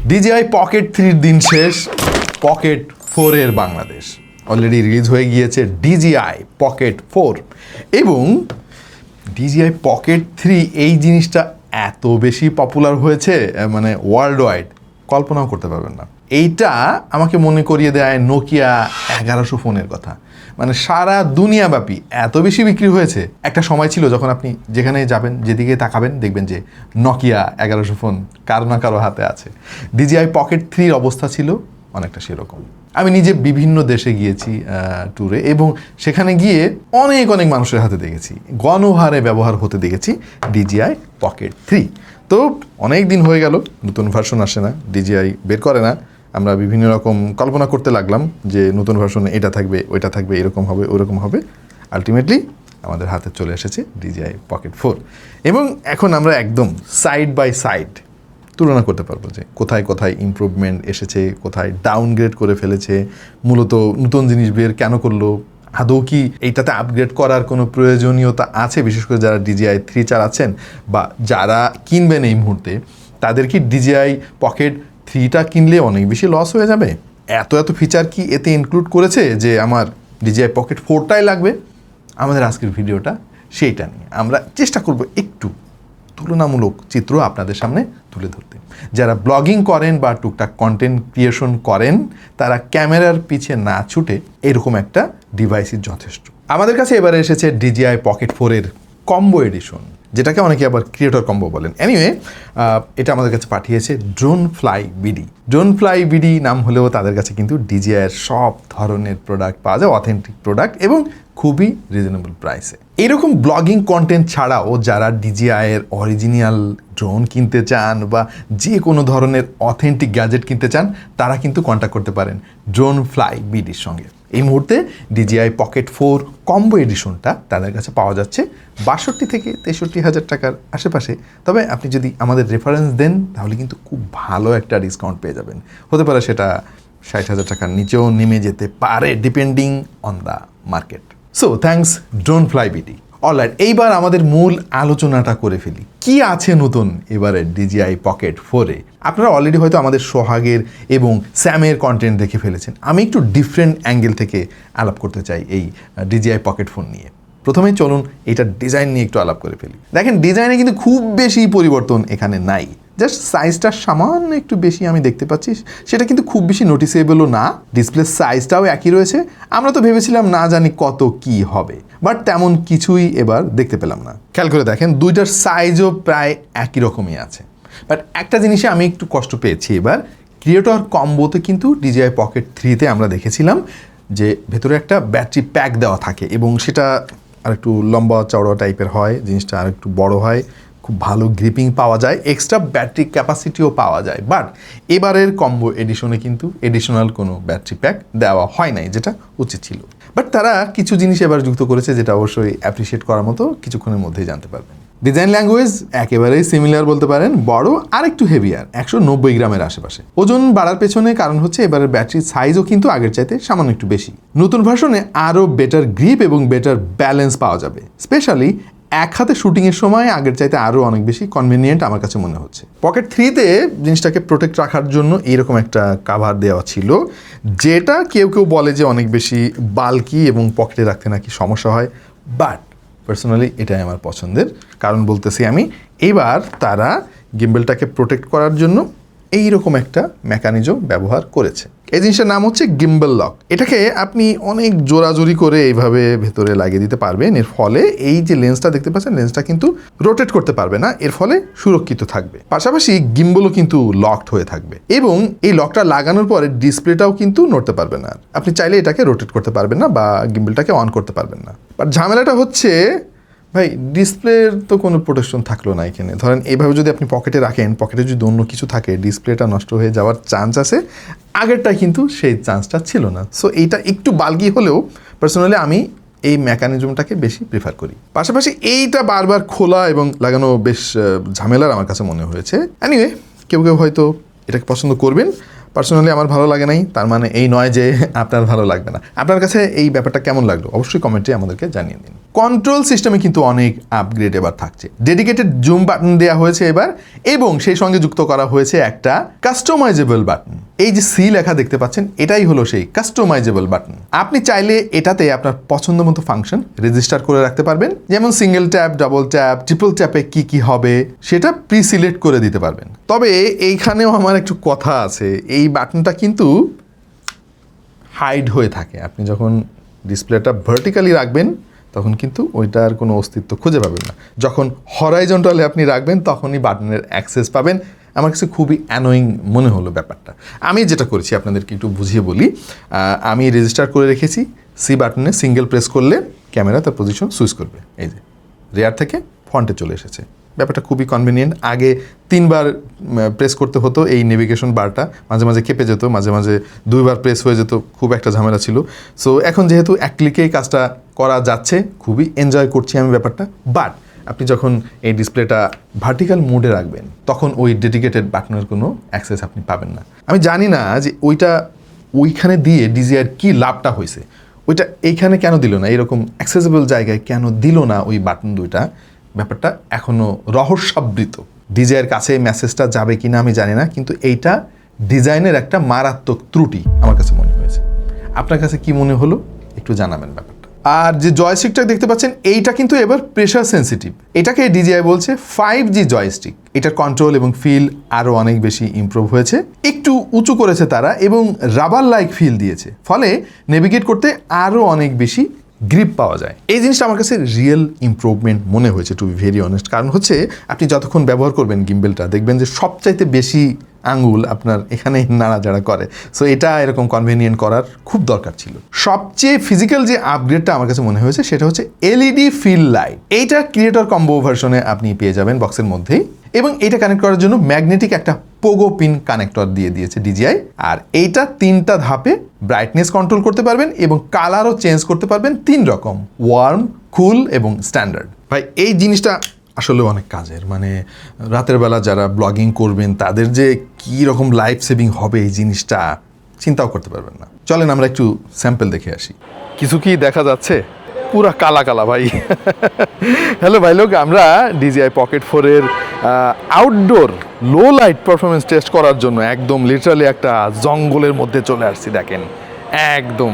DJI Pocket 3 দিন শেষ, Pocket 4 এর বাংলাদেশ অলরেডি রিলিজ হয়ে গিয়েছে DJI Pocket 4 এবং DJI Pocket 3 এই জিনিসটা এত বেশি পপুলার হয়েছে মানে ওয়ার্ল্ড ওয়াইড কল্পনাও করতে পারবেন না। এইটা আমাকে মনে করিয়ে দেয় নোকিয়া 1100 ফোনের কথা। মানে সারা দুনিয়াব্যাপী এত বেশি বিক্রি হয়েছে। একটা সময় ছিল যখন আপনি যেখানে যাবেন, যেদিকে তাকাবেন দেখবেন যে নোকিয়া 1100 ফোন কারো না কারো হাতে আছে। DJI Pocket 3 অবস্থা ছিল অনেকটা সেরকম। আমি নিজে বিভিন্ন দেশে গিয়েছি ট্যুরে এবং সেখানে গিয়ে অনেক মানুষের হাতে দেখেছি, গণহারে ব্যবহার হতে দেখেছি DJI Pocket 3। তো অনেক দিন হয়ে গেল, নতুন ভার্সন আসে না, DJI বের করে না। আমরা বিভিন্ন রকম কল্পনা করতে লাগলাম যে নতুন ভার্সনে এটা থাকবে, ওইটা থাকবে, এরকম হবে, ওইরকম হবে। আলটিমেটলি আমাদের হাতে চলে এসেছে DJI Pocket 4 এবং এখন আমরা একদম সাইড বাই সাইড তুলনা করতে পারবো যে কোথায় কোথায় ইমপ্রুভমেন্ট এসেছে, কোথায় ডাউনগ্রেড করে ফেলেছে, মূলত নতুন জিনিস বের কেন করলো, আদৌ কি এইটাতে আপগ্রেড করার কোনো প্রয়োজনীয়তা আছে, বিশেষ করে যারা DJI 3 চালাচ্ছেন বা যারা কিনবেন এই মুহূর্তে, তাদের কি DJI Pocket 3টা কিনলে অনেক বেশি লস হয়ে যাবে? এত ফিচার কি এতে ইনক্লুড করেছে যে আমার DJI Pocket 4টাই লাগবে? আমাদের আজকের ভিডিওটা সেইটা নিয়ে আমরা চেষ্টা করব একটু তুলনামূলক চিত্র আপনাদের সামনে তুলে ধরতে। যারা ব্লগিং করেন বা টুকটাক কন্টেন্ট ক্রিয়েশন করেন, তারা ক্যামেরার পিছে না ছুটে এরকম একটা ডিভাইসই যথেষ্ট। আমাদের কাছে এবারে এসেছে DJI Pocket 4 এর কম্বো এডিশন, যেটাকে অনেকে আবার ক্রিয়েটর কম্বো বলেন। এনিওয়ে, এটা আমাদের কাছে পাঠিয়েছে Dronefly BD। Dronefly BD নাম হলেও তাদের কাছে কিন্তু DJI এর সব ধরনের প্রোডাক্ট পাওয়া যায়, অথেন্টিক প্রোডাক্ট এবং খুবই রিজনেবল প্রাইসে। এইরকম ব্লগিং কন্টেন্ট ছাড়াও যারা DJI এর অরিজিনাল ড্রোন কিনতে চান বা যে কোনো ধরনের অথেন্টিক গ্যাজেট কিনতে চান, তারা কিন্তু কন্ট্যাক্ট করতে পারেন Dronefly BDর সঙ্গে। এই মুহূর্তে DJI Pocket 4 কম্বো এডিশনটা তাদের কাছে পাওয়া যাচ্ছে 62 থেকে 63 হাজার টাকার আশেপাশে। তবে আপনি যদি আমাদের রেফারেন্স দেন তাহলে কিন্তু খুব ভালো একটা ডিসকাউন্ট পেয়ে যাবেন। হতে পারে সেটা 60,000 টাকার নিচেও নেমে যেতে পারে, depending on the market. So thanks Dronefly BD। Alright, এইবার আমাদের মূল আলোচনাটা করে ফেলি। কি আছে নতুন এবারে DJI Pocket 4-এ? আপনারা অলরেডি হয়তো আমাদের সোহাগের এবং স্যামের কন্টেন্ট দেখে ফেলেছেন। আমি একটু ডিফারেন্ট অ্যাঙ্গেল থেকে আলাপ করতে চাই এই DJI Pocket 4 নিয়ে। প্রথমেই চলুন এটার ডিজাইন নিয়ে একটু আলাপ করে ফেলি। দেখেন, ডিজাইনে কিন্তু খুব বেশি পরিবর্তন এখানে নাই, জাস্ট সাইজটা সামান্য একটু বেশি আমি দেখতে পাচ্ছি, সেটা কিন্তু খুব বেশি নোটিসেবলও না। ডিসপ্লে সাইজটাও একই রয়েছে। আমরা তো ভেবেছিলাম না জানি কত কি হবে, বাট তেমন কিছুই এবার দেখতে পেলাম না। খেয়াল করে দেখেন, দুইটার সাইজও প্রায় একই রকমই আছে। বাট একটা জিনিসে আমি একটু কষ্ট পেয়েছি এবার, ক্রিয়েটর কম্বোতে কিন্তু DJI Pocket 3-তে আমরা দেখেছিলাম যে ভেতরে একটা ব্যাটারি প্যাক দেওয়া থাকে এবং সেটা আর একটু লম্বা চওড়া টাইপের হয়, জিনিসটা আর একটু বড় হয়, খুব ভালো গ্রিপিং পাওয়া যায়, এক্সট্রা ব্যাটারি ক্যাপাসিটিও পাওয়া যায়। বাট এবারের কম্বো এডিশনে কিন্তু এডিশনাল কোনো ব্যাটারি প্যাক দেওয়া হয় নাই, যেটা উচিত ছিল। বাট তারা কিছু জিনিস এবার যুক্ত করেছে যেটা অবশ্যই অ্যাপ্রিসিয়েট করার মতো, কিছুক্ষণের মধ্যেই জানতে পারবেন। ডিজাইন ল্যাঙ্গুয়েজ একেবারেই সিমিলার বলতে পারেন, বড় আর একটু হেভিয়ার, 190 গ্রামের আশেপাশে। ওজন বাড়ার পেছনে কারণ হচ্ছে এবারের ব্যাটারির সাইজও কিন্তু আগের চাইতে সামান্য একটু বেশি। নতুন ভার্সনে আরও বেটার গ্রিপ এবং বেটার ব্যালেন্স পাওয়া যাবে, স্পেশালি এক হাতে শুটিংয়ের সময় আগের চাইতে আরও অনেক বেশি কনভিনিয়েন্ট আমার কাছে মনে হচ্ছে। Pocket 3-তে জিনিসটাকে প্রোটেক্ট রাখার জন্য এইরকম একটা কাভার দেওয়া ছিল, যেটা কেউ বলে যে অনেক বেশি বাল্কি এবং পকেটে রাখতে নাকি সমস্যা হয়। বাট পার্সোনালি এটাই আমার পছন্দের, কারণ বলতেছি আমি, এবার তারা গিম্বেলটাকে প্রোটেক্ট করার জন্য এইরকম একটা মেকানিজম ব্যবহার করেছে। এই জিনিসটার নাম হচ্ছে গিম্বল লক। এটাকে আপনি অনেক জোরাজোরি করে এইভাবে ভেতরে লাগিয়ে দিতে পারবেন। এর ফলে এই যে লেন্সটা দেখতে পাচ্ছেন, লেন্সটা কিন্তু রোটেট করতে পারবে না, এর ফলে সুরক্ষিত থাকবে। পাশাপাশি গিম্বলও কিন্তু লকড হয়ে থাকবে এবং এই লকটা লাগানোর পরে ডিসপ্লেটাও কিন্তু নড়তে পারবে না। আপনি চাইলে এটাকে রোটেট করতে পারবেন না বা গিম্বলটাকে অন করতে পারবেন না। বাট ঝামেলাটা হচ্ছে, ভাই, ডিসপ্লের তো কোনো প্রোটেকশন থাকলো না এখানে। ধরেন এইভাবে যদি আপনি পকেটে রাখেন, পকেটে যদি অন্য কিছু থাকে, ডিসপ্লেটা নষ্ট হয়ে যাওয়ার চান্স আছে। আগেরটা কিন্তু সেই চান্সটা ছিল না। সো এইটা একটু বালগি হলেও পার্সোনালি আমি এই মেকানিজমটাকে বেশি প্রিফার করি। পাশাপাশি এইটা বারবার খোলা এবং লাগানো বেশ ঝামেলার আমার কাছে মনে হয়েছে। এনিওয়ে, কেউ হয়তো এটাকে পছন্দ করবেন। পার্সোনালি আমার ভালো লাগে নাই, তার মানে এই নয় যে আপনার ভালো লাগবে না। আপনার কাছে এই ব্যাপারটা কেমন লাগলো অবশ্যই কমেন্টে আমাদেরকে জানিয়ে দিন। কন্ট্রোল সিস্টেমে কিন্তু অনেক আপগ্রেড এবার থাকছে। ডেডিকেটেড জুম বাটন দেওয়া হয়েছে এবার, এবং সেই সঙ্গে যুক্ত করা হয়েছে একটা কাস্টমাইজেবল বাটন। এই যে সি লেখা দেখতে পাচ্ছেন, এটাই হলো সেই কাস্টমাইজেবল বাটন। আপনি চাইলে এটাতে আপনার পছন্দ মতো ফাংশন রেজিস্টার করে রাখতে পারবেন, যেমন single tap, double tap, triple ট্যাপে কি কি হবে সেটা প্রি সিলেক্ট করে দিতে পারবেন। তবে এইখানেও আমার একটু কথা আছে, এই বাটনটা কিন্তু হাইড হয়ে থাকে। আপনি যখন ডিসপ্লেটা ভার্টিক্যালি রাখবেন তখন কিন্তু ওইটার কোনো অস্তিত্ব খুঁজে পাবেন না। যখন হরাইজন্টালে আপনি রাখবেন তখনই বাটনের অ্যাক্সেস পাবেন। আমার কাছে খুবই অ্যানোয়িং মনে হলো ব্যাপারটা। আমি যেটা করেছি আপনাদেরকে একটু বুঝিয়ে বলি। আমি রেজিস্টার করে রেখেছি, সি বাটনে সিঙ্গেল প্রেস করলে ক্যামেরা তার পজিশন সুইচ করবে। এই যে রেয়ার থেকে ফ্রন্টে চলে এসেছে। ব্যাপারটা খুবই কনভিনিয়েন্ট। আগে 3 বার প্রেস করতে হতো এই নেভিগেশন বারটা, মাঝে মাঝে কেঁপে যেত, মাঝে মাঝে 2 বার প্রেস হয়ে যেত, খুব একটা ঝামেলা ছিল। সো এখন যেহেতু এক ক্লিকেই কাজটা করা যাচ্ছে, খুবই এনজয় করছি আমি ব্যাপারটা। বাট আপনি যখন এই ডিসপ্লেটা ভার্টিক্যাল মোডে রাখবেন তখন ওই ডেডিকেটেড বাটনের কোনো অ্যাক্সেস আপনি পাবেন না। আমি জানি না যে ওইখানে দিয়ে ডিজিআইয়ের কী লাভটা হয়েছে, ওইটা এইখানে কেন দিল না, এরকম অ্যাক্সেসিবল জায়গায় কেন দিল না ওই বাটন দুইটা। ব্যাপারটা এখনও রহস্যাবৃত। ডিজাইয়ের কাছে মেসেজটা যাবে কি না আমি জানি না, কিন্তু এইটা ডিজাইনের একটা মারাত্মক ত্রুটি আমার কাছে মনে হয়েছে। আপনার কাছে কি মনে হলো একটু জানাবেন ব্যাপারটা। আর যে জয়স্টিকটা দেখতে পাচ্ছেন, এইটা কিন্তু এবার প্রেশার সেন্সিটিভ। এটাকে ডিজিআই বলছে 5G জয়স্টিক। এটার কন্ট্রোল এবং ফিল আরও অনেক বেশি ইমপ্রুভ হয়েছে, একটু উঁচু করেছে তারা, এবং রাবার লাইক ফিল দিয়েছে, ফলে নেভিগেট করতে আরও অনেক বেশি গ্রিপ পাওয়া যায়। এই জিনিসটা আমার কাছে রিয়েল ইমপ্রুভমেন্ট মনে হয়েছে, টু বি ভেরি অনেস্ট। কারণ হচ্ছে আপনি যতক্ষণ ব্যবহার করবেন গিম্বেলটা, দেখবেন যে সবচাইতে বেশি আঙ্গুল আপনার এখানে নাড়াচাড়া করে। সো এটা এরকম কনভিনিয়েন্ট করার খুব দরকার ছিল। সবচেয়ে ফিজিক্যাল যে আপগ্রেডটা আমার কাছে মনে হয়েছে সেটা হচ্ছে এলইডি ফিল লাইট। এইটা ক্রিয়েটর কম্বো ভার্সনে আপনি পেয়ে যাবেন বক্সের মধ্যেই, এবং এটা কানেক্ট করার জন্য ম্যাগনেটিক একটা পোগো পিন কানেক্টর দিয়ে দিয়েছে ডিজিআই। আর এইটা 3টা ধাপে ব্রাইটনেস কন্ট্রোল করতে পারবেন এবং কালারও চেঞ্জ করতে পারবেন 3 রকম, ওয়ার্ম, কুল এবং স্ট্যান্ডার্ড। ভাই এই জিনিসটা আসলে অনেক কাজের, মানে রাতের বেলা যারা ব্লগিং করবেন তাদের যে কী রকম লাইফ সেভিং হবে এই জিনিসটা চিন্তাও করতে পারবেন না। চলেন আমরা একটু স্যাম্পল দেখে আসি। কিছু কি দেখা যাচ্ছে? পুরা কালা কালা ভাই। হ্যালো ভাই লোক, আমরা ডিজিআই পকেট 4-এর outdoor low light performance test করার জন্য একদম লিটারালি একটা জঙ্গলের মধ্যে চলে আসছি। দেখেন একদম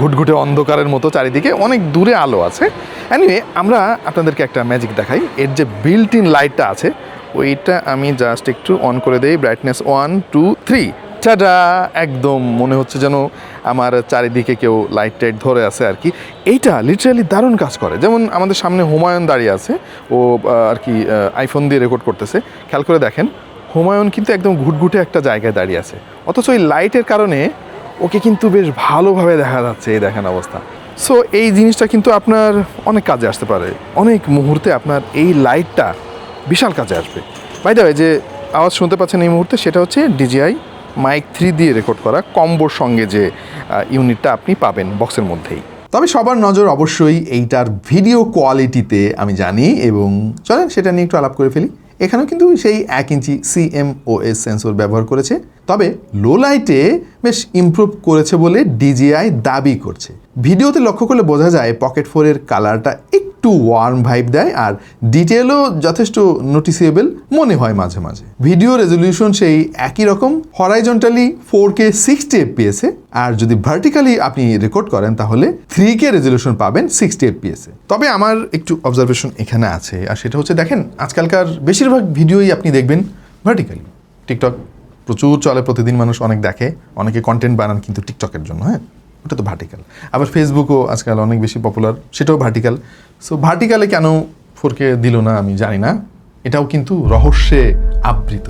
ঘুটঘুটে অন্ধকারের মতো, চারিদিকে অনেক দূরে আলো আছে। এনিওয়ে আমরা আপনাদেরকে একটা ম্যাজিক দেখাই। এর যে বিল্ট ইন লাইটটা আছে ওইটা আমি জাস্ট একটু অন করে দেই। Brightness 1 2 3, ta-da! একদম মনে হচ্ছে যেন আমার চারিদিকে কেউ লাইট টাইট ধরে আছে আর কি। এইটা লিটারালি দারুণ কাজ করে। যেমন আমাদের সামনে হুমায়ুন দাঁড়িয়ে আছে, ও আর কি আইফোন দিয়ে রেকর্ড করতেছে। খেয়াল করে দেখেন হুমায়ুন কিন্তু একদম ঘুটঘুটে একটা জায়গায় দাঁড়িয়ে আছে, অথচ এই লাইটের কারণে ওকে কিন্তু বেশ ভালোভাবে দেখা যাচ্ছে। এই দেখেন অবস্থা। সো এই জিনিসটা কিন্তু আপনার অনেক কাজে আসতে পারে। অনেক মুহূর্তে আপনার এই লাইটটা বিশাল কাজে আসবে। বাই দ্য ওয়ে, যে আওয়াজ শুনতে পাচ্ছেন এই মুহূর্তে সেটা হচ্ছে ডিজিআই মাইক 3 দিয়ে রেকর্ড করা কম্বোর সঙ্গে যে ইউনিটটা আপনি পাবেন বক্সের মধ্যেই। তবে সবার নজর অবশ্যই এইটার ভিডিও কোয়ালিটিতে আমি জানি, এবং চলেন সেটা নিয়ে একটু আলাপ করে ফেলি। এখানেও কিন্তু সেই 1 ইঞ্চি CMOS সেন্সর ব্যবহার করেছে, তবে লো লাইটে বেশ ইমপ্রুভ করেছে বলে ডিজিআই দাবি করছে। ভিডিওতে লক্ষ্য করলে বোঝা যায় পকেট 4-এর কালারটা একটু ওয়ার্ম ভাইব দেয়, আর ডিটেলও যথেষ্ট নোটিসেবল মনে হয় মাঝে মাঝে। ভিডিও রেজলিউশন সেই একই রকম, হরাইজন্টালি 4K 60 fps, আর যদি ভার্টিক্যালি আপনি রেকর্ড করেন তাহলে 3K রেজলিউশন পাবেন 60 fps। তবে আমার একটু অবজারভেশন এখানে আছে, আর সেটা হচ্ছে দেখেন আজকালকার বেশিরভাগ ভিডিওই আপনি দেখবেন ভার্টিক্যালি। টিকটক প্রচুর চলে, প্রতিদিন মানুষ অনেক দেখে, অনেকে কন্টেন্ট বানান কিন্তু টিকটকের জন্য, হ্যাঁ ওটা তো ভার্টিক্যাল। আবার ফেসবুকও আজকাল অনেক বেশি পপুলার, সেটাও ভার্টিক্যাল। সো ভার্টিক্যালে কেন 4K দিল না আমি জানি না, এটাও কিন্তু রহস্যে আবৃত।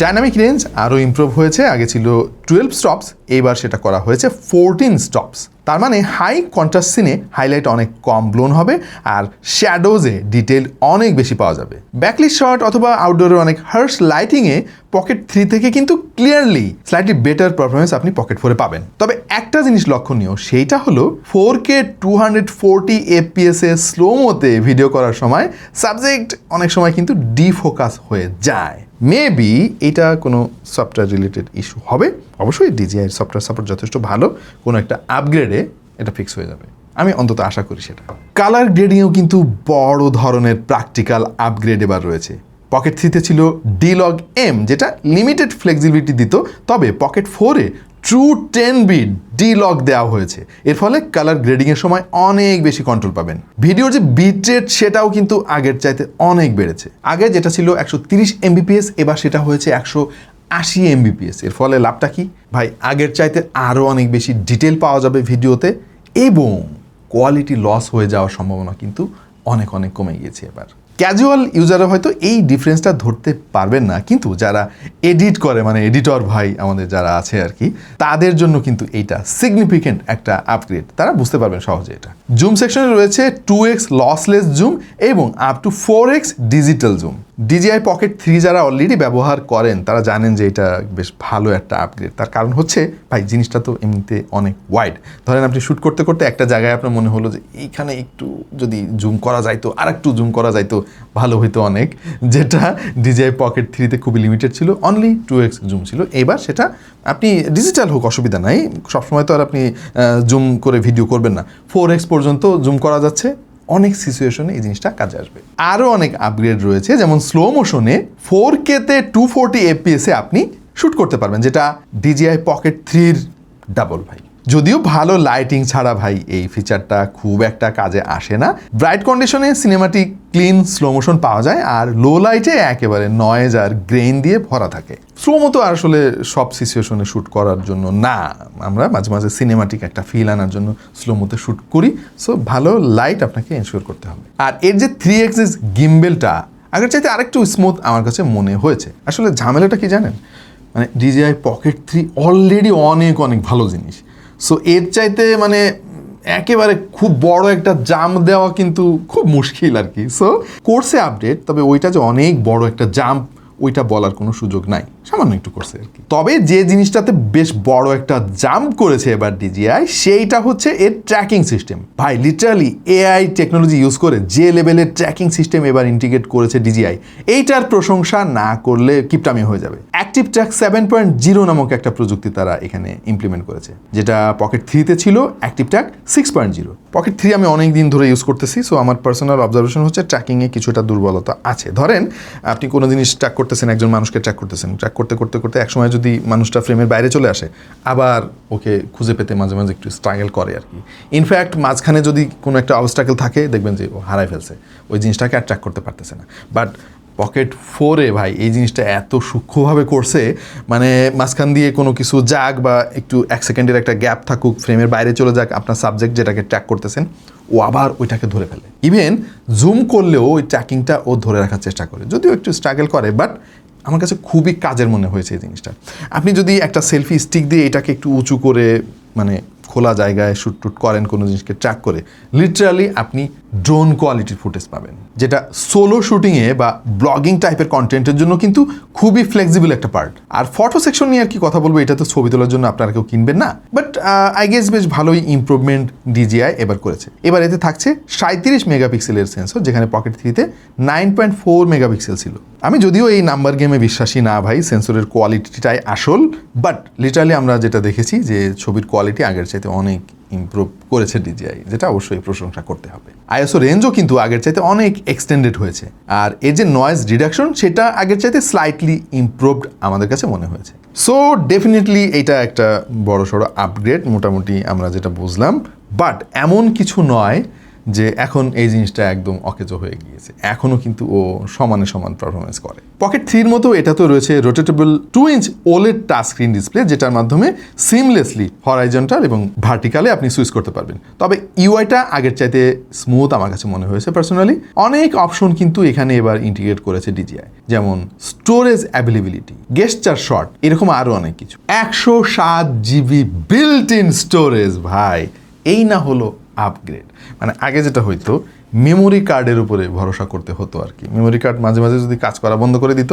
ডাইনামিক রেঞ্জ আরও ইমপ্রুভ হয়েছে। আগে ছিল 12 স্টপস, এবার সেটা করা হয়েছে 14 স্টপস। তার মানে হাই কন্ট্রাস্ট সিনে হাইলাইট অনেক কম ব্লোন হবে, আর শ্যাডোজে ডিটেল অনেক বেশি পাওয়া যাবে। ব্যাকলিট শট অথবা আউটডোরের অনেক হার্শ লাইটিংয়ে পকেট 3 থেকে কিন্তু ক্লিয়ারলি স্লাইটলি বেটার পারফরমেন্স আপনি পকেট 4-এ পাবেন। তবে একটা জিনিস লক্ষণীয়, সেইটা হলো 4K 240 fps স্লো মোতে ভিডিও করার সময় সাবজেক্ট অনেক সময় কিন্তু ডিফোকাস হয়ে যায়। মেবি এটা কোনো সফটওয়্যার রিলেটেড ইস্যু হবে। অবশ্যই ডিজিআই সফটওয়্যার সাপোর্ট যথেষ্ট ভালো, কোনো একটা আপগ্রেডে এটা ফিক্স হয়ে যাবে, আমি অন্তত আশা করি সেটা। কালার গ্রেডিংয়েও কিন্তু বড় ধরনের প্র্যাকটিক্যাল আপগ্রেড এবার রয়েছে। পকেট 3-তে ছিল D-Log M, যেটা লিমিটেড ফ্লেক্সিবিলিটি দিত, তবে পকেট 4-এ ট্রু 10 বিট D-Log দেওয়া হয়েছে। এর ফলে কালার গ্রেডিংয়ের সময় অনেক বেশি কন্ট্রোল পাবেন। ভিডিওর যে বিট রেট সেটাও কিন্তু আগের চাইতে অনেক বেড়েছে। আগে যেটা ছিল 130 Mbps, এবার সেটা হয়েছে 180 Mbps। এর ফলে লাভটা কি ভাই, আগের চাইতে আরও অনেক বেশি ডিটেল পাওয়া যাবে ভিডিওতে, এবং কোয়ালিটি লস হয়ে যাওয়ার সম্ভাবনা কিন্তু অনেক অনেক কমে গিয়েছে এবার। ক্যাজুয়াল ইউজাররা হয়তো এই ডিফারেন্সটা ধরতে পারবেন না, কিন্তু যারা এডিট করে, মানে এডিটর ভাই আমাদের যারা আছে আর কি, তাদের জন্য কিন্তু এইটা সিগনিফিকেন্ট একটা আপগ্রেড, তারা বুঝতে পারবেন সহজে এটা। জুম সেকশনে রয়েছে 2x লসলেস জুম এবং up to 4x digital zoom. DJI Pocket 3 যারা অলরেডি ব্যবহার করেন তারা জানেন যে এটা বেশ ভালো একটা আপগ্রেড। তার কারণ হচ্ছে ভাই, জিনিসটা তো এমনিতে অনেক ওয়াইড। ধরেন আপনি শ্যুট করতে করতে একটা জায়গায় আপনার মনে হলো যে এইখানে একটু যদি জুম করা যাইতো, আর একটু জুম করা যাইতো, ভালো হইতো অনেক, যেটা DJI Pocket 3-তে খুবই লিমিটেড ছিল, অনলি 2x জুম ছিল। এবার সেটা আপনি ডিজিটাল হোক অসুবিধা নাই, সবসময় তো আর আপনি জুম করে ভিডিও করবেন না, 4x পর্যন্ত জুম করা যাচ্ছে। অনেক সিচুয়েশনে এই জিনিসটা কাজে আসবে। আরও অনেক আপগ্রেড রয়েছে, যেমন স্লো মোশনে 4K-তে 240 FPS-এ আপনি শ্যুট করতে পারবেন, যেটা DJI Pocket 3-র ডাবল ভাই। যদিও ভালো লাইটিং ছাড়া ভাই এই ফিচারটা খুব একটা কাজে আসে না। ব্রাইট কন্ডিশনে সিনেমাটিক ক্লিন স্লো মোশন পাওয়া যায়, আর লো লাইটে একেবারে নয়েজ আর গ্রেইন দিয়ে ভরা থাকে। স্লোমো তো আসলে সব সিচুয়েশনে শ্যুট করার জন্য না, আমরা মাঝে মাঝে সিনেমাটিক একটা ফিল আনার জন্য স্লোমোতে শ্যুট করি। সো ভালো লাইট আপনাকে এনশিওর করতে হবে। আর এর যে 3x গিম্বেলটা আগের চাইতে আরেকটু স্মুথ আমার কাছে মনে হয়েছে। আসলে ঝামেলাটা কি জানেন, মানে DJI Pocket 3 অলরেডি অনেক অনেক ভালো জিনিস। সো এর চাইতে মানে একেবারে খুব বড় একটা জাম দেওয়া কিন্তু খুব মুশকিল আর কি। সো কোর্সে আপডেট, তবে ওইটা যে অনেক বড় একটা জাম্প ওইটা বলার কোনো সুযোগ নাই, সামান্য একটু করছে আর কি। তবে যে জিনিসটাতে বেশ বড় একটা জাম্প করেছে এবার DJI, সেইটা হচ্ছে এর ট্র্যাকিং সিস্টেম। ভাই লিটারালি AI টেকনোলজি ইউজ করে যে লেভেলের ট্র্যাকিং সিস্টেম এবার ইন্টিগ্রেট করেছে DJI, এইটার প্রশংসা না করলে কিপটামি হয়ে যাবে। অ্যাক্টিভ ট্র্যাক 7.0 নামক একটা প্রযুক্তি তারা এখানে ইমপ্লিমেন্ট করেছে, যেটা Pocket 3-তে ছিল অ্যাক্টিভ ট্র্যাক 6.0। Pocket 3 আমি অনেক দিন ধরে ইউজ করতেছি। সো আমার পার্সোনাল অবজারভেশন হচ্ছে ট্র্যাকিংয়ে কিছুটা দুর্বলতা আছে। ধরেন আপনি কোনো জিনিস ট্র্যাক করতেছেন, একজন মানুষকে ট্র্যাক করতেছেন, ট্র্যাক করতে করতে করতে একসময় যদি মানুষটা ফ্রেমের বাইরে চলে আসে, আবার ওকে খুঁজে পেতে মাঝে মাঝে একটু স্ট্রাগল করে আর কি। ইনফ্যাক্ট মাঝখানে যদি কোনো একটা অবস্টাকেল থাকে, দেখবেন যে ও হারাই ফেলছে, ওই জিনিসটাকে আর ট্র্যাক করতে পারতেছে না। বাট Pocket 4-এ ভাই এই জিনিসটা এত সূক্ষ্মভাবে করছে, মানে মাঝখান দিয়ে কোনো কিছু যাক বা একটু 1 সেকেন্ডের একটা গ্যাপ থাকুক, ফ্রেমের বাইরে চলে যাক, আপনার সাবজেক্ট যেটাকে ট্র্যাক করতেছেন ও আবার ওইটাকে ধরে ফেলে। ইভেন জুম করলেও ওই ট্র্যাকিংটা ও ধরে রাখার চেষ্টা করে, যদিও একটু স্ট্রাগল করে, বাট আমার কাছে খুবই কাজের মনে হয়েছে এই জিনিসটা। আপনি যদি একটা সেলফি স্টিক দিয়ে এটাকে একটু উঁচু করে, মানে খোলা জায়গায় শ্যুট টুট করেন, কোনো জিনিসকে ট্র্যাক করে, লিটারালি আপনি ড্রোন কোয়ালিটির ফুটেজ পাবেন, যেটা সোলো শুটিংয়ে বা ব্লগিং টাইপের কন্টেন্টের জন্য কিন্তু খুবই ফ্লেক্সিবল একটা পার্ট। আর ফটো সেকশন নিয়ে আর কি কথা বলবো, এটা তো ছবি তোলার জন্য আপনারা কেউ কিনবেন না, বাট আই গেস বেশ ভালোই ইমপ্রুভমেন্ট DJI এবার করেছে। এবার এতে থাকছে 37 মেগাপিক্সেলের সেন্সর, যেখানে Pocket 3-তে 9.4 মেগাপিক্সেল ছিল। আমি যদিও এই নাম্বার গেমে বিশ্বাসী না ভাই, সেন্সরের কোয়ালিটিটাই আসল, বাট লিটারালি আমরা যেটা দেখেছি যে ছবির কোয়ালিটি আগের চাইতে অনেক ইমপ্রুভ করেছে DJI, যেটা অবশ্যই প্রশংসা করতে হবে। ISO রেঞ্জও কিন্তু আগের চাইতে অনেক এক্সটেন্ডেড হয়েছে, আর এর যে নয়েজ রিডাকশন সেটা আগের চাইতে স্লাইটলি ইমপ্রুভড আমাদের কাছে মনে হয়েছে। সো ডেফিনেটলি এটা একটা বড়সড় আপগ্রেড মোটামুটি আমরা যেটা বুঝলাম, বাট এমন কিছু নয় যে এখন এই জিনিসটা একদম অকেজো হয়ে গিয়েছে। এখনও কিন্তু ও সমানে সমান পারফরমেন্স করে। Pocket 3-র মতো এটাতেও রয়েছে rotatable two inch OLED touch screen display, যেটার মাধ্যমে সিমলেসলি হরাইজন্টাল এবং ভার্টিক্যালে আপনি সুইচ করতে পারবেন। তবে ইউআইটা আগের চাইতে স্মুথ আমার কাছে মনে হয়েছে পার্সোনালি। অনেক অপশন কিন্তু এখানে এবার ইন্টিগ্রেট করেছে DJI, যেমন স্টোরেজ অ্যাভেলেবিলিটি, গেস্টার শট, এরকম আরও অনেক কিছু। 107 GB বিল্ট ইন স্টোরেজ ভাই, এই না হলো আপগ্রেড। মানে আগে যেটা হইতো মেমোরি কার্ডের উপরে ভরসা করতে হতো আর কি, মেমোরি কার্ড মাঝে মাঝে যদি কাজ করা বন্ধ করে দিত,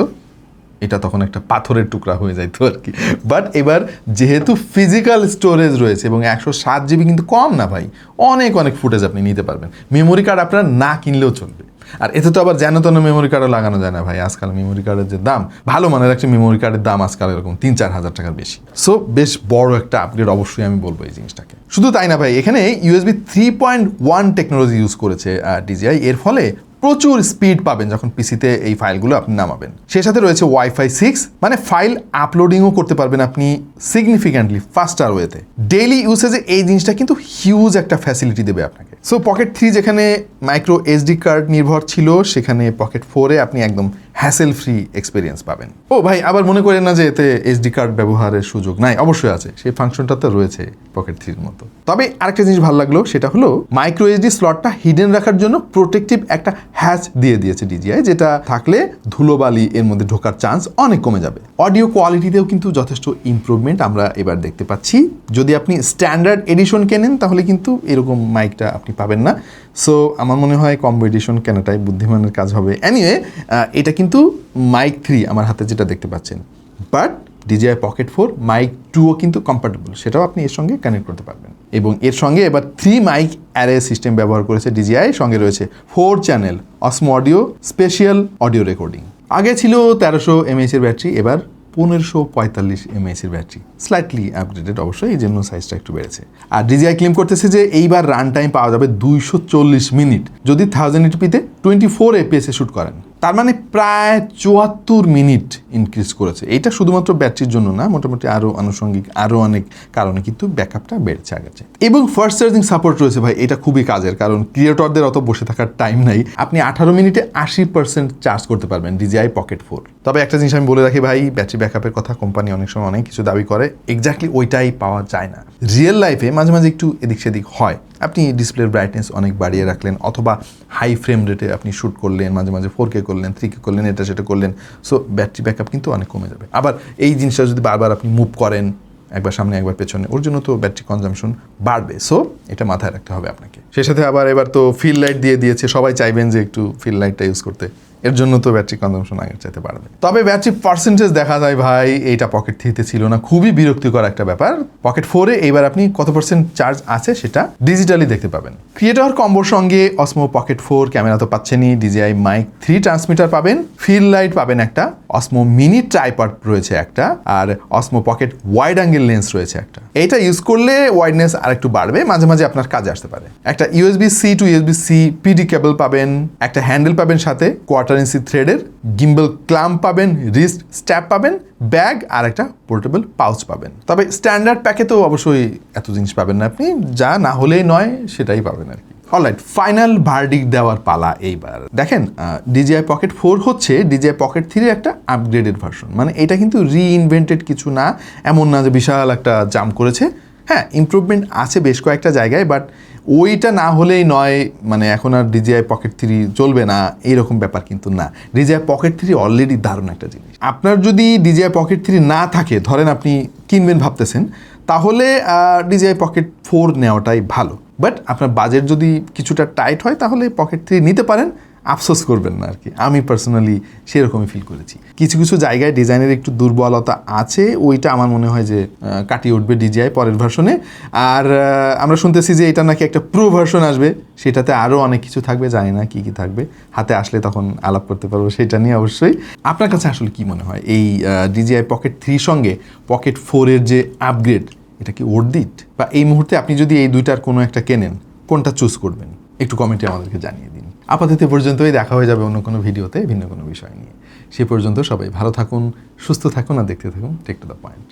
এটা তখন একটা পাথরের টুকরা হয়ে যাইতো আর কি। বাট এবার যেহেতু ফিজিক্যাল স্টোরেজ রয়েছে এবং 107 GB কিন্তু কম না ভাই, অনেক অনেক ফুটেজ আপনি নিতে পারবেন। মেমোরি কার্ড আপনার না কিনলেও চলবে। আর এতে তো আবার যেন তেন মেমোরি কার্ডও লাগানো যায় না ভাই, আজকাল মেমোরি কার্ডের যে দাম, ভালো মানের একটা মেমোরি কার্ডের দাম আজকাল এরকম 3-4 হাজার টাকার বেশি। সো বেশ বড় একটা আপগ্রেড অবশ্যই আমি বলবো এই জিনিসটাকে। শুধু তাই না ভাই, এখানে USB 3.1 টেকনোলজি ইউজ করেছে DJI, এর ফলে প্রচুর স্পিড পাবেন যখন পিসিতে এই ফাইলগুলো আপনি নামাবেন। সেই সাথে রয়েছে Wi-Fi 6, মানে ফাইল আপলোডিংও করতে পারবেন আপনি সিগনিফিক্যান্টলি ফাস্টার ওয়েতে। ডেইলি ইউসেজে এই জিনিসটা কিন্তু হিউজ একটা ফ্যাসিলিটি দেবে আপনাকে। সো পকেট 3 যেখানে মাইক্রো SD কার্ড নির্ভর ছিল, সেখানে পকেট 4-এ আপনি একদম হ্যাসেল ফ্রি এক্সপিরিয়েন্স পাবেন। ও ভাই, আবার মনে করেন না যে এতে SD কার্ড ব্যবহারের সুযোগ নাই, অবশ্যই আছে, সেই ফাংশনটা তো রয়েছে পকেট 3-এর মতো। তবে আরেকটা জিনিস ভালো লাগলো, সেটা হলো মাইক্রো SD স্লটটা হিডেন রাখার জন্য প্রোটেক্টিভ একটা হ্যাচ দিয়ে দিয়েছে DJI, যেটা থাকলে ধুলোবালি এর মধ্যে ঢোকার চান্স অনেক কমে যাবে। অডিও কোয়ালিটিতেও কিন্তু যথেষ্ট ইমপ্রুভমেন্ট আমরা এবার দেখতে পাচ্ছি। যদি আপনি স্ট্যান্ডার্ড এডিশন কেনেন তাহলে কিন্তু এরকম মাইকটা আপনি পাবেন না। সো আমার মনে হয় কম্বো এডিশন কেনাটাই বুদ্ধিমানের কাজ হবে। এনিওয়ে, এটা কিন্তু মাইক 3 আমার হাতে যেটা দেখতে পাচ্ছেন, বাট DJI Pocket 4 মাইক 2ও কিন্তু কম্প্যাটেবল, সেটাও আপনি এর সঙ্গে কানেক্ট করতে পারবেন। এবং এর সঙ্গে এবার 3 মাইক অ্যারে সিস্টেম ব্যবহার করেছে DJI, সঙ্গে রয়েছে 4 channel Osmo audio spatial audio recording. আগে ছিল 1300 mAh এর ব্যাটারি, এবার 1545 mAh এর ব্যাটারি, স্লাইটলি আপগ্রেডেড অবশ্যই, এই জন্য সাইজটা একটু বেড়েছে। আর DJI ক্লেম করতেছে যে এইবার রান টাইম পাওয়া যাবে 240 মিনিট যদি 1080p-তে 24 fps-এ শ্যুট করেন। তার মানে প্রায় 74 মিনিট ইনক্রিজ করেছে। এটা শুধুমাত্র ব্যাটারির জন্য না, মোটামুটি আরও আনুষঙ্গিক আরও অনেক কারণে কিন্তু ব্যাকআপটা বেড়েছে আগের চেয়ে। এবং ফার্স্ট চার্জিং সাপোর্ট রয়েছে ভাই, এটা খুবই কাজের, কারণ ক্রিয়েটরদের অত বসে থাকার টাইম নাই। আপনি 18 মিনিটে 80% চার্জ করতে পারবেন DJI Pocket 4। তবে একটা জিনিস আমি বলে রাখি ভাই, ব্যাটারি ব্যাকআপের কথা কোম্পানি অনেক সময় অনেক কিছু দাবি করে, এক্স্যাক্টলি ওইটাই পাওয়া যায় না। রিয়েল লাইফে মাঝে মাঝে একটু এদিক সেদিক হয়। আপনি ডিসপ্লের ব্রাইটনেস অনেক বাড়িয়ে রাখলেন, অথবা হাই ফ্রেম রেটে আপনি শ্যুট করলেন, মাঝে মাঝে 4K করলেন, 3K করলেন, এটা সেটা করলেন, সো ব্যাটারি ব্যাকআপ কিন্তু অনেক কমে যাবে। আবার এই জিনিসটা যদি বারবার আপনি মুভ করেন, একবার সামনে একবার পেছনে, ওর জন্য তো ব্যাটারি কনজাম্পশন বাড়বে। সো এটা মাথায় রাখতে হবে আপনাকে। সেই সাথে আবার এবার তো ফিল লাইট দিয়ে দিয়েছে, সবাই চাইবেন যে একটু ফিল লাইটটা ইউজ করতে, এর জন্য তো ব্যাটারি কনজাম্পশন আগের চাইতে বাড়বে। তবে ব্যাটারি পার্সেন্টেজ দেখা যায় ভাই, এইটা পকেট 3-তে ছিল না, খুবই বিরক্তিকর একটা ব্যাপার। পকেট 4-এ এইবার আপনি কত পার্সেন্ট চার্জ আছে সেটা ডিজিটালি দেখতে পাবেন। ক্রিয়েটর কম্বোর সঙ্গে অসমো পকেট 4 ক্যামেরা তো পাচ্ছেনই, DJI মাইক 3 ট্রান্সমিটার পাবেন, ফিল লাইট পাবেন একটা, অসমো মিনি ট্রাইপড রয়েছে একটা, আর অসমো পকেট ওয়াইড অ্যাঙ্গেল লেন্স রয়েছে একটা। এইটা ইউজ করলে ওয়াইডনেস আরেকটু বাড়বে, মাঝে মাঝে আপনার কাজে আসতে পারে। একটা USB-C to USB-C PD কেবল পাবেন, একটা হ্যান্ডেল পাবেন সাথে, 1/4 ইঞ্চি থ্রেডের গিম্বল ক্লাম্প পাবেন, রিস্ট স্ট্র্যাপ পাবেন, ব্যাগ আর একটা পোর্টেবল পাউচ পাবেন। তবে স্ট্যান্ডার্ড প্যাকে তো অবশ্যই এত জিনিস পাবেন না আপনি, যা না হলেই নয় সেটাই পাবেন আর কি। অলরাইট, ফাইনাল ভার্ডিক্ট দেওয়ার পালা এইবার। দেখেন, DJI Pocket 4 হচ্ছে DJI Pocket 3-এর একটা আপগ্রেডেড ভার্সন। মানে এটা কিন্তু রিইনভেন্টেড কিছু না, এমন না যে বিশাল একটা জাম্প করেছে। হ্যাঁ, ইমপ্রুভমেন্ট আছে বেশ কয়েকটা জায়গায়, বাট ওইটা না হলেই নয়, মানে এখন আর DJI Pocket 3 চলবে না এইরকম ব্যাপার কিন্তু না। DJI Pocket 3 অলরেডি দারুণ একটা জিনিস। আপনার যদি DJI Pocket 3 না থাকে, ধরেন আপনি কিনবেন ভাবতেছেন, তাহলে DJI Pocket 4 নেওয়াটাই ভালো। বাট আপনার বাজেট যদি কিছুটা টাইট হয় তাহলে Pocket 3 নিতে পারেন, আফসোস করবেন না আর কি। আমি পার্সোনালি সেরকমই ফিল করেছি। কিছু কিছু জায়গায় ডিজাইনের একটু দুর্বলতা আছে, ওইটা আমার মনে হয় যে কাটিয়ে উঠবে DJI পরের ভার্সনে। আর আমরা শুনতেছি যে এটা নাকি একটা প্রো ভার্সন আসবে, সেটাতে আরও অনেক কিছু থাকবে, জানি না কী কী থাকবে, হাতে আসলে তখন আলাপ করতে পারবো সেটা নিয়ে। অবশ্যই আপনার কাছে আসলে কি মনে হয় এই DJI Pocket 3 সঙ্গে Pocket 4-এর যে আপগ্রেড, এটা কি worth it? বা এই মুহূর্তে আপনি যদি এই দুইটার কোনো একটা কেনেন, কোনটা চুজ করবেন? একটু কমেন্টে আমাদেরকে জানিয়ে দিন। আপাতত পর্যন্তই, দেখা হয়ে যাবে অন্য কোনো ভিডিওতে ভিন্ন কোনো বিষয় নিয়ে। সে পর্যন্ত সবাই ভালো থাকুন, সুস্থ থাকুন আর দেখতে থাকুন টেক টু দ্য পয়েন্ট।